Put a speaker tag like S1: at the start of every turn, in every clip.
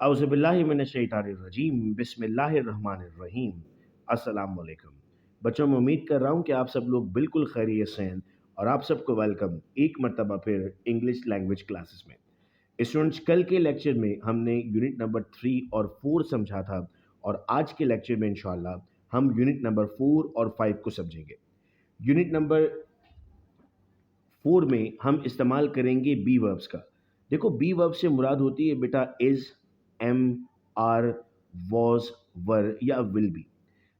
S1: औज़ुबिल्लाहिमिनश्शैतानिर्रजीम बिस्मिल्लाहिर्रहमानिर्रहीम। अस्सलाम वालेकुम। बच्चों, मैं उम्मीद कर रहा हूँ कि आप सब लोग बिल्कुल खैरियत से हैं और आप सबको वेलकम एक मर्तबा फिर इंग्लिश लैंग्वेज क्लासेस में। स्टूडेंट्स, कल के लेक्चर में हमने यूनिट नंबर 3 और 4 समझा था और आज के लेक्चर में इंशाल्लाह हम यूनिट नंबर 4 और 5 को समझेंगे। यूनिट नंबर 4 में हम इस्तेमाल करेंगे बी वर्ब्स का। देखो, बी वर्ब से मुराद होती है बेटा इज़, एम, आर, वॉज, वर या विल बी।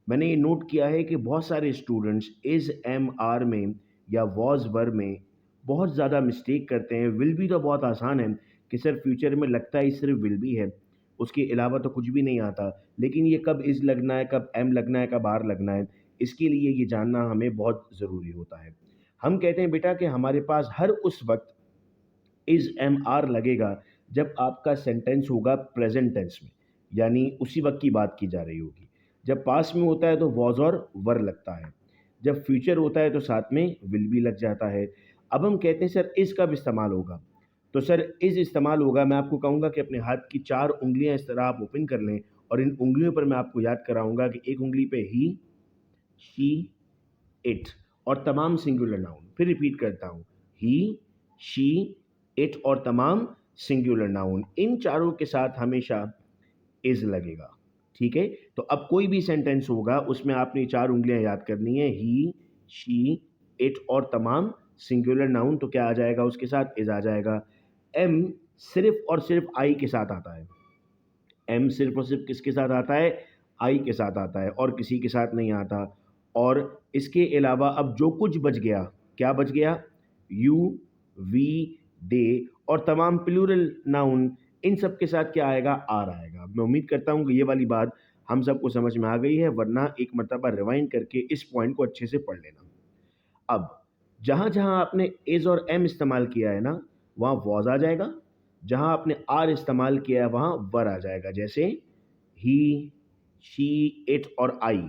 S1: मैंने ये नोट किया है कि बहुत सारे स्टूडेंट्स इज़, एम, आर में या वॉज, वर में बहुत ज़्यादा मिस्टेक करते हैं। विल बी तो बहुत आसान है कि सर फ्यूचर में लगता ही सिर्फ विल बी है, उसके अलावा तो कुछ भी नहीं आता। लेकिन ये कब इज़ लगना है, कब एम लगना है, कब आर लगना है, इसके लिए ये जानना हमें बहुत ज़रूरी होता है। हम कहते हैं बेटा कि हमारे पास हर उस वक्त इज़, एम, आर लगेगा जब आपका सेंटेंस होगा प्रेजेंट टेंस में, यानी उसी वक्त की बात की जा रही होगी। जब पास में होता है तो वॉज और वर लगता है, जब फ्यूचर होता है तो साथ में विल भी लग जाता है। अब हम कहते हैं सर इज़ कब इस्तेमाल होगा, तो सर इज़ इस्तेमाल होगा, मैं आपको कहूँगा कि अपने हाथ की 4 उंगलियां इस तरह आप ओपन कर लें और इन उंगलियों पर मैं आपको याद कराऊंगा कि एक उंगली पे ही, शी, इट और तमाम सिंगुलर नाउन। फिर रिपीट करता हूँ, ही, शी, इट और तमाम सिंगुलर नाउन, इन चारों के साथ हमेशा इज लगेगा। ठीक है, तो अब कोई भी सेंटेंस होगा उसमें आपने 4 उंगलियां याद करनी है, ही, शी, इट और तमाम सिंगुलर नाउन, तो क्या आ जाएगा उसके साथ, इज आ जाएगा। एम सिर्फ और सिर्फ आई के साथ आता है। एम सिर्फ और सिर्फ किसके साथ आता है, आई के साथ आता है और किसी के साथ नहीं आता। और इसके अलावा अब जो कुछ बच गया, क्या बच गया, यू, वी, दे और तमाम प्लूरल नाउन, इन सब के साथ क्या आएगा, आर आएगा। मैं उम्मीद करता हूँ कि ये वाली बात हम सबको समझ में आ गई है, वरना एक मर्तबा रिवाइंड करके इस पॉइंट को अच्छे से पढ़ लेना। अब जहां जहां आपने इज और एम इस्तेमाल किया है ना, वहां वॉज आ जाएगा। जहां आपने आर इस्तेमाल किया है वहां वर आ जाएगा। जैसे ही, शी, इट और आई,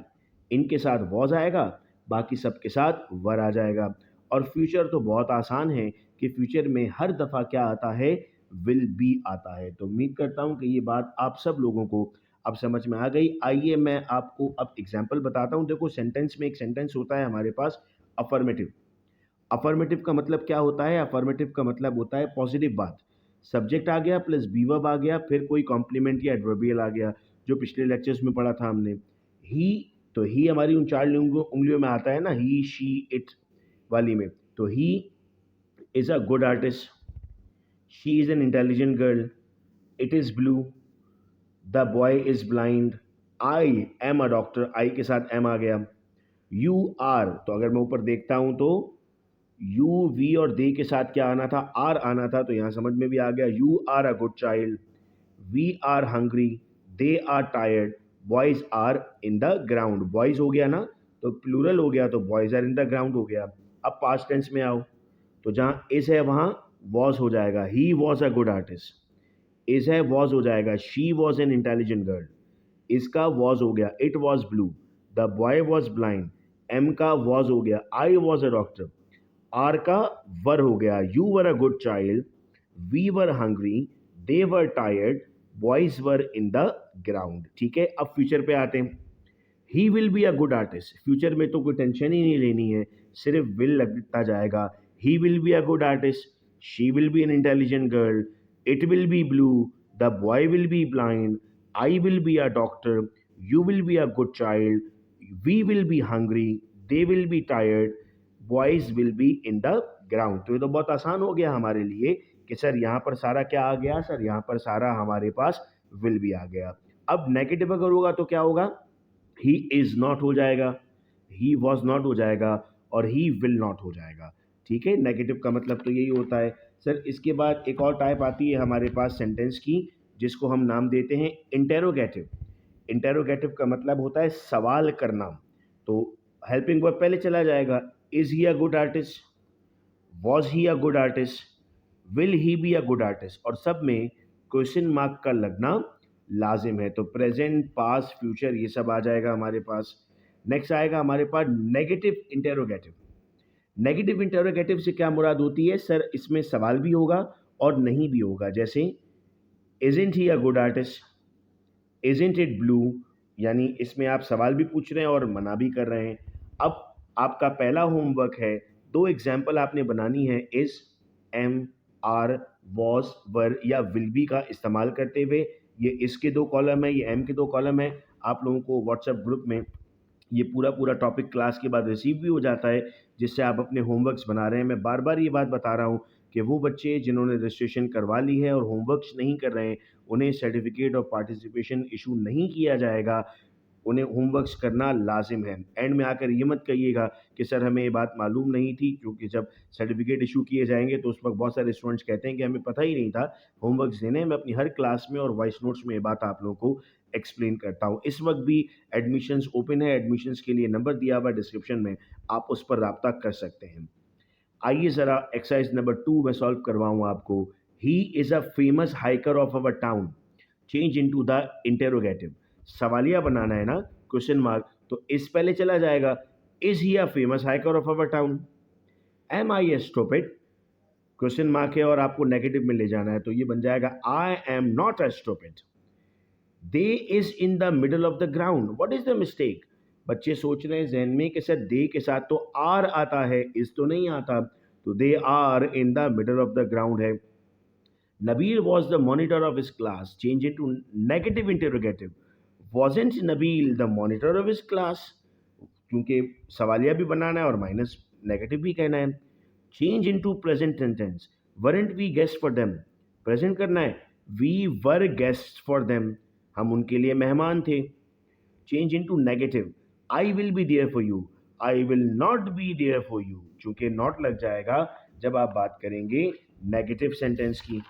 S1: इनके साथ वॉज आएगा, बाकी सबके साथ वर आ जाएगा। और फ्यूचर तो बहुत आसान है कि फ्यूचर में हर दफ़ा क्या आता है, विल बी आता है। तो उम्मीद करता हूं कि ये बात आप सब लोगों को अब समझ में आ गई। आइए मैं आपको अब एग्जाम्पल बताता हूं। देखो, सेंटेंस में एक सेंटेंस होता है हमारे पास अफर्मेटिव। अफर्मेटिव का मतलब क्या होता है, अफर्मेटिव का मतलब होता है पॉजिटिव बात। सब्जेक्ट आ गया प्लस बी वर्ब आ गया, फिर कोई कॉम्प्लीमेंट या एडवर्बियल आ गया, जो पिछले लेक्चर्स में पढ़ा था हमने। ही, तो ही हमारी उन 4 उंगलियों में आता है ना, ही, शी, इट वाली में। तो he is a good artist, she is an intelligent girl, it is blue, the boy is blind, I am a doctor, I के साथ एम आ गया। यू आर, तो अगर मैं ऊपर देखता हूं तो यू, वी और दे के साथ क्या आना था, आर आना था, तो यहां समझ में भी आ गया। You are a good child, we are hungry, they are tired, boys are in the ground. Boys हो गया ना, तो प्लूरल हो गया, तो boys are in the ground हो गया। अब पास्ट टेंस में आओ, तो जहां इज है वहां वॉज हो जाएगा, he was a good artist. Is है वॉज हो जाएगा, she was an intelligent girl. इसका वॉज हो गया, it was blue, the boy was blind, am का वॉज हो गया, I was a doctor, are का वर हो गया, you were a good child, we were hungry, they were tired, boys were in the ground. ठीक है, अब future पे आते हैं। He will be a good artist, future में तो कोई टेंशन ही नहीं लेनी है, सिर्फ विल लगता जाएगा। He will be a good artist, she will be an intelligent girl, it will be blue, the boy will be blind, I will be a doctor, you will be a good child, we will be hungry, they will be tired, boys will be in the ground. तो ये तो बहुत आसान हो गया हमारे लिए कि सर यहाँ पर सारा क्या आ गया, सर यहाँ पर सारा हमारे पास विल भी आ गया। अब नेगेटिव अगर होगा तो क्या होगा, ही इज नॉट हो जाएगा, ही वॉज नॉट हो जाएगा और ही विल नॉट हो जाएगा। ठीक है, नेगेटिव का मतलब तो यही होता है। सर इसके बाद एक और टाइप आती है हमारे पास सेंटेंस की, जिसको हम नाम देते हैं इंटेरोगेटिव। इंटेरोगेटिव का मतलब होता है सवाल करना। तो हेल्पिंग वर्ब पहले चला जाएगा, is he a good artist, was he a good artist, will he B a good artist, और सब में क्वेश्चन मार्क का लगना लाजिम है। तो प्रेजेंट, पास्ट, फ्यूचर ये सब आ जाएगा हमारे पास। नेक्स्ट आएगा हमारे पास नेगेटिव इंटेरोगेटिव। नेगेटिव इंटेरोगेटिव से क्या मुराद होती है, सर इसमें सवाल भी होगा और नहीं भी होगा। जैसे isn't he a good artist, isn't it blew, यानी इसमें आप सवाल भी पूछ रहे हैं और मना भी कर रहे हैं। अब आपका पहला होमवर्क है, 2 एग्ज़ाम्पल आपने बनानी है इज़, एम, आर, वाज़, वर या विल बी का इस्तेमाल करते हुए। ये इसके 2 कॉलम है, ये एम के 2 कॉलम है। आप लोगों को व्हाट्सएप ग्रुप में ये पूरा टॉपिक क्लास के बाद रिसीव भी हो जाता है, जिससे आप अपने होमवर्क्स बना रहे हैं। मैं बार-बार ये बात बता रहा हूँ कि वो बच्चे जिन्होंने रजिस्ट्रेशन करवा ली है और होमवर्क्स नहीं कर रहे हैं, उन्हें सर्टिफिकेट ऑफ पार्टिसिपेशन इशू नहीं किया जाएगा। उन्हें होमवर्क्स करना लाज़िम है। एंड में आकर ये मत कहिएगा कि सर हमें ये बात मालूम नहीं थी, क्योंकि जब सर्टिफिकेट इशू किए जाएँगे तो उस वक़्त बहुत सारे स्टूडेंट्स कहते हैं कि हमें पता ही नहीं था होमवर्क्स देने हैं। मैं अपनी हर क्लास में और वॉइस नोट्स में ये बात आप लोगों को एक्सप्लेन करता हूँ। इस वक़्त भी एडमिशन्स ओपन है, एडमिशन्स के लिए नंबर दिया हुआ है डिस्क्रिप्शन में, आप उस पर राब्ता कर सकते हैं। आइए ज़रा एक्सरसाइज नंबर 2 मैं सॉल्व करवाऊँ आपको। He is a famous hiker of our town, change into the interrogative. सवालिया बनाना है ना, क्वेश्चन मार्क, तो इस पहले चला जाएगा। Is he a famous hiker of our town? Am I a stupid? Question mark है और आपको नेगेटिव में ले जाना है, तो ये बन जाएगा I am not a stupid. They is in the middle of the ground, what is the mistake? बच्चे सोच रहे हैं जहन में कि सर दे के साथ तो आर आता है, इस तो नहीं आता, तो they are in the middle of the ground है। Nabil was the monitor of his class. Change it to negative interrogative. Wasn't Nabil the monitor of his class? क्योंकि सवालिया भी बनाना है और माइनस नेगेटिव भी कहना है। Change into present tense. Weren't we guest for them, present करना है। We were guest for them, हम उनके लिए मेहमान थे। Change into negative. I will be there for you, I will not be there for you, क्योंकि not लग जाएगा जब आप बात करेंगे नेगेटिव सेंटेंस की।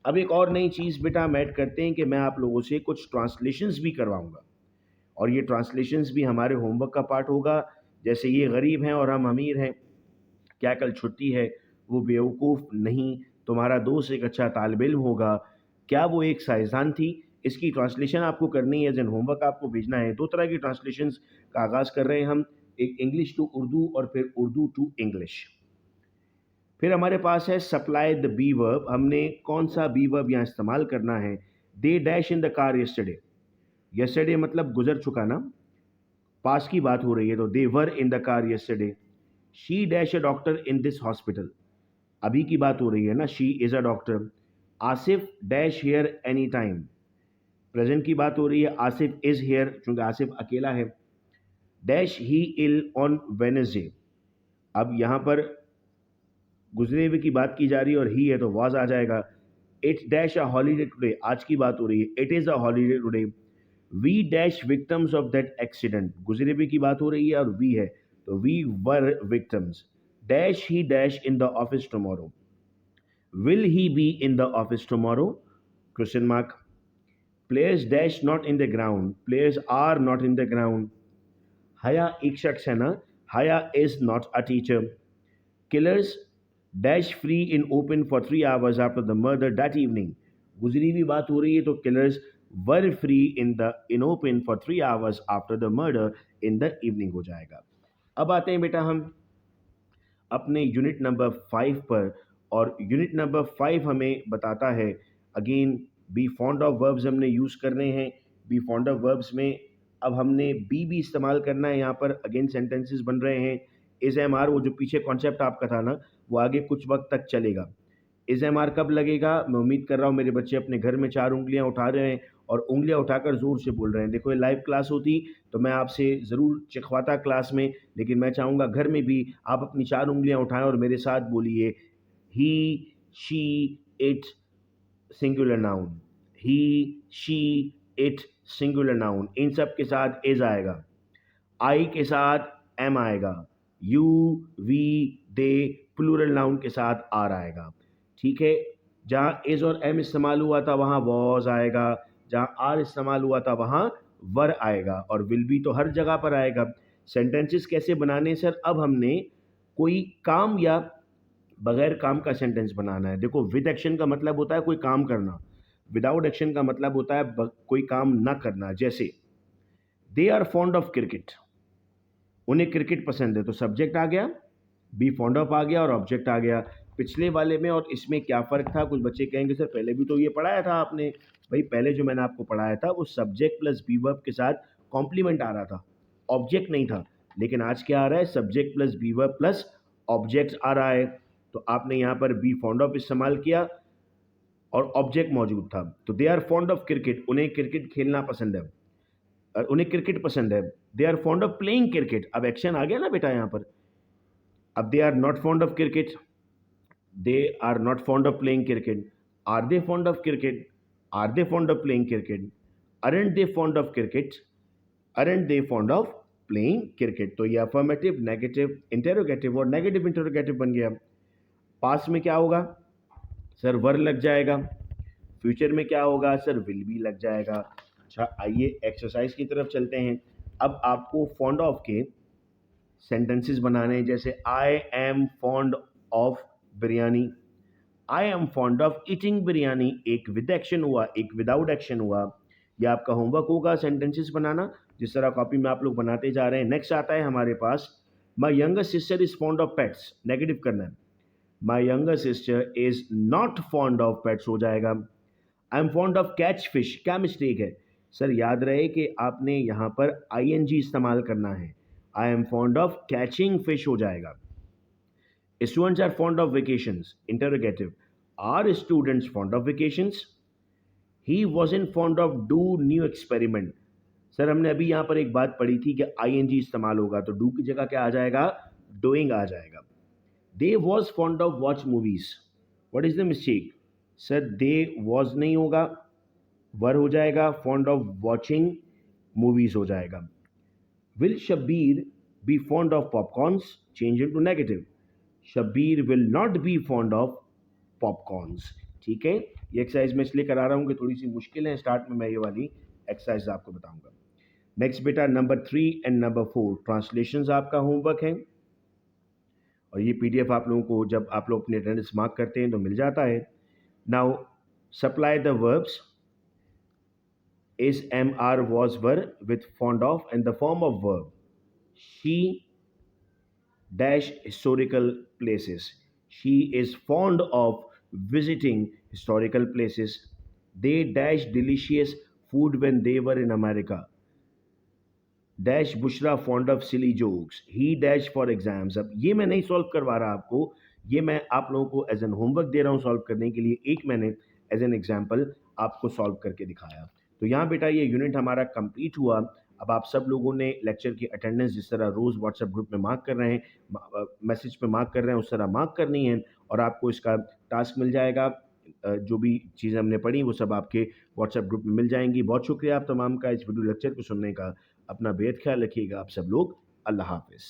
S1: अब एक और नई चीज़ बेटा हम ऐड करते हैं कि मैं आप लोगों से कुछ ट्रांसलेशंस भी करवाऊंगा, और ये ट्रांसलेशंस भी हमारे होमवर्क का पार्ट होगा। जैसे ये गरीब हैं और हम अमीर हैं, क्या कल छुट्टी है, वो बेवकूफ़ नहीं, तुम्हारा दोस्त एक अच्छा तालिब इल्म होगा, क्या वो एक साइंसदान थी, इसकी ट्रांसलेशन आपको करनी है, जिन होमवर्क आपको भेजना है। 2 तरह की ट्रांसलेशंस का आगाज़ कर रहे हैं हम, एक इंग्लिश टू उर्दू और फिर उर्दू टू इंग्लिश। फिर हमारे पास है सप्लाई द बी वर्ब। हमने कौन सा बी वर्ब यहाँ इस्तेमाल करना है? They dash in the car yesterday. Yesterday मतलब गुजर चुका ना, पास की बात हो रही है, तो they were in the car yesterday. She dash a doctor in this hospital, अभी की बात हो रही है ना, she is a doctor. Asif dash here any time, present की बात हो रही है, आसिफ इज़ हेयर, क्योंकि आसिफ अकेला है। Dash he ill on Wednesday, अब यहाँ पर गुजरे हुए की बात की जा रही है और ही है तो वाज आ जाएगा। It's dash a holiday today, आज की बात हो रही है, it is a holiday today. We dash victims of that accident, गुजरे हुए की बात हो रही है और वी है, तो we were victims. Dash he dash in the office tomorrow, will he be in the office tomorrow, question mark. Players dash not in the ground, players are not in the ground. Haya एक शख्स है ना, Haya is not a teacher. Killers dash free in open for 3 hours after the murder that evening, गुजरी हुई बात हो रही है तो killers were free in open for 3 hours after the murder in the evening हो जाएगा। अब आते हैं बेटा हम अपने यूनिट नंबर 5 पर, और यूनिट नंबर 5 हमें बताता है again B fond of verbs हमने यूज़ करने हैं। बी फॉन्ड ऑफ वर्ब्स में अब हमने बी भी इस्तेमाल करना है, यहाँ पर अगेन सेंटेंसेस बन रहे हैं। इज़ एम आर, वो जो पीछे कॉन्सेप्ट आपका था ना, वो आगे कुछ वक्त तक चलेगा। इज़ एम आर कब लगेगा? मैं उम्मीद कर रहा हूँ मेरे बच्चे अपने घर में 4 उँगलियाँ उठा रहे हैं और उँगलियाँ उठाकर ज़ोर से बोल रहे हैं। देखो ये लाइव क्लास होती तो मैं आपसे ज़रूर चिखवाता क्लास में, लेकिन मैं चाहूँगा घर में भी आप अपनी 4 उँगलियाँ उठाएँ और मेरे साथ बोलिए he, she, it, singular noun. He, she, it, singular noun, इन सब के साथ इज़ आएगा। आई के साथ एम आएगा। You, we, they, plural noun के साथ आर आएगा। ठीक है, जहाँ इज़ और एम इस्तेमाल हुआ था वहाँ वॉज आएगा, जहाँ आर इस्तेमाल हुआ था वहाँ वर आएगा, और विल बी तो हर जगह पर आएगा। सेंटेंसेस कैसे बनाने सर? अब हमने कोई काम या बगैर काम का सेंटेंस बनाना है। देखो विद एक्शन का मतलब होता है कोई काम करना, विदाउट एक्शन का मतलब होता है कोई काम ना करना। जैसे they are fond of cricket, उन्हें क्रिकेट पसंद है, तो सब्जेक्ट आ गया, बी फॉन्ड ऑफ आ गया और ऑब्जेक्ट आ गया। पिछले वाले में और इसमें क्या फ़र्क था? कुछ बच्चे कहेंगे सर पहले भी तो ये पढ़ाया था आपने। भई पहले जो मैंने आपको पढ़ाया था वो सब्जेक्ट प्लस बी वर्ब के साथ कॉम्प्लीमेंट आ रहा था, ऑब्जेक्ट नहीं था। लेकिन आज क्या आ रहा है? Subject plus be verb plus object आ रहा है। तो आपने यहाँ पर बी फॉन्ड ऑफ इस्तेमाल किया और ऑब्जेक्ट मौजूद था। तो they are fond of cricket, उन्हें क्रिकेट खेलना पसंद है। उन्हें क्रिकेट पसंद है। They are fond of playing cricket, अब एक्शन आ गया ना बेटा यहाँ पर। अब they are not fond of cricket, they are not fond of playing cricket. Are they fond of cricket? Are they fond of playing cricket? Aren't they fond of cricket? Aren't they fond of playing cricket? तो ये affirmative, negative, interrogative और negative interrogative बन गया। Past में क्या होगा? Sir वर लग जाएगा। फ्यूचर में क्या होगा? सर विल भी लग जाएगा। अच्छा आइए एक्सरसाइज की तरफ चलते हैं। अब आपको फॉन्ड ऑफ के सेंटेंसेस बनाने हैं, जैसे आई am fond of biryani. I am fond of eating biryani, एक विद एक्शन हुआ, एक विदाउट एक्शन हुआ। ये आपका होमवर्क होगा सेंटेंसेस बनाना, जिस तरह कॉपी में आप लोग बनाते जा रहे हैं। नेक्स्ट आता है हमारे पास, my younger sister is fond of pets, negative करना है। My younger sister is not fond of pets हो जाएगा। I am fond of catch fish, क्या मिस्टेक है? सर याद रहे कि आपने यहाँ पर आई एन जी इस्तेमाल करना है। आई am fond of catching fish हो जाएगा। Students are fond of vacations. Interrogative. Are students fond of vacations? He wasn't fond of do new experiment. Sir हमने अभी यहाँ पर एक बात पढ़ी थी कि ing इस्तेमाल होगा तो do की जगह क्या आ जाएगा? Doing आ जाएगा। They was fond of watch movies. What is the mistake? Sir they was नहीं होगा, वर हो जाएगा, fond of watching movies हो जाएगा। Will Shabir be fond of popcorns? Change into negative. Shabbir will not B fond of popcorns. ठीक है, ये exercise मैं इसलिए करा रहा हूँ कि थोड़ी सी मुश्किल है, स्टार्ट में मैं ये वाली एक्सरसाइज आपको बताऊंगा। नेक्स्ट बेटा नंबर 3 एंड नंबर 4 ट्रांसलेशंस आपका होमवर्क है, और ये पीडीएफ आप लोगों को जब आप लोग अपने अटेंडेंस मार्क करते हैं तो मिल जाता है। Now supply the verbs is mr was were with fond of and the form of verb. She dash historical places. She is fond of visiting historical places. They dash delicious food when they were in America. Dash Bushra fond of silly jokes. He dash for exams. अब ये मैं नहीं solve करवा रहा आपको, ये मैं आप लोगों को एज एन होमवर्क दे रहा हूँ सॉल्व करने के लिए। एक मैंने एज एन एग्जाम्पल आपको सॉल्व करके दिखाया। तो यहाँ बेटा ये यूनिट हमारा कंप्लीट हुआ। अब आप सब लोगों ने लेक्चर की अटेंडेंस जिस तरह रोज़ व्हाट्सएप ग्रुप में मार्क कर रहे हैं, मैसेज पे मार्क कर रहे हैं, उस तरह मार्क करनी है, और आपको इसका टास्क मिल जाएगा। जो भी चीज़ें हमने पढ़ी वो सब आपके व्हाट्सएप ग्रुप में मिल जाएंगी। बहुत शुक्रिया आप तमाम का इस वीडियो लेक्चर को सुनने का। अपना बेहद ख्याल रखिएगा आप सब लोग। अल्लाह हाफिज़।